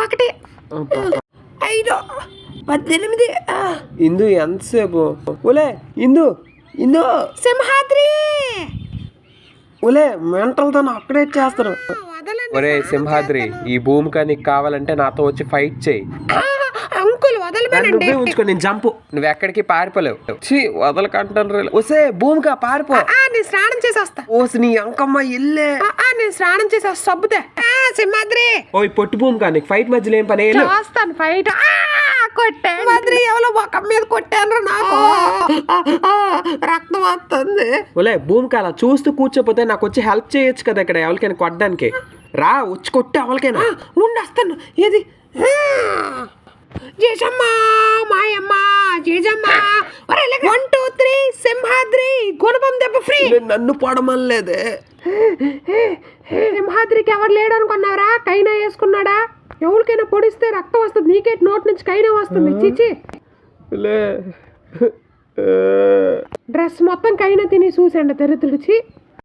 1 5 18 ఇందు ఎంతసేపు? ఒలే ఇందు ఇందు సింహాద్రి ఒలే మెంటల్తో అక్కడే చేస్తారు. ఒరే సింహాద్రి, ఈ భూమిక నీకు కావాలంటే నాతో వచ్చి ఫైట్ చేయి. అంకుల్ వదలమనండి. నువ్వే ఉంచుకో, నేను జంపు. నువ్వు ఎక్కడికి పారిపోలేవు. వదలకంటాను. ఒసే భూమిక పారిపో. నేను స్నానం చేసి వస్తా. ఓసి నీ అంకమ్మ ఇల్లే. నేను స్నానం చేసి వస్తా. సబ్బుతే సింహాద్రి. ఓయ్ పొట్టు భూమిక, నీకు ఫైట్ మధ్యలో ఏం పని? వస్తాను ఫైట్. కొట్టే మాదిరి ఎవరో మొఖం మీద కొట్టాను, నాకు రక్తం వస్తుంది. ఒలే భూమిక, అలా చూస్తూ కూర్చోపోతే నాకు వచ్చి హెల్ప్ చేయొచ్చు కదా ఇక్కడ ఎవరికైనా కొట్టడానికి. రా వచ్చి కొట్టి ఎవరికైనా. ఉండొస్తాను. ఏది జేజమ్మా మాయమ్మ జేజమ్మా. 1 2 3 సింహాద్రి గుణపం దెబ్బ ఫ్రీ. నన్ను పడమనలేదే. సింహాద్రికి ఎవరు లేడు అనుకున్నారా? కైనా వేసుకున్నాడా? ఎవరికైనా పొడిస్తే రక్తం వస్తుంది, నీకే నోటి నుంచి కైనా వస్తుంది. చిచి, డ్రెస్ మొత్తం కైనా తిని చూసండి దరిద్రుడిచి.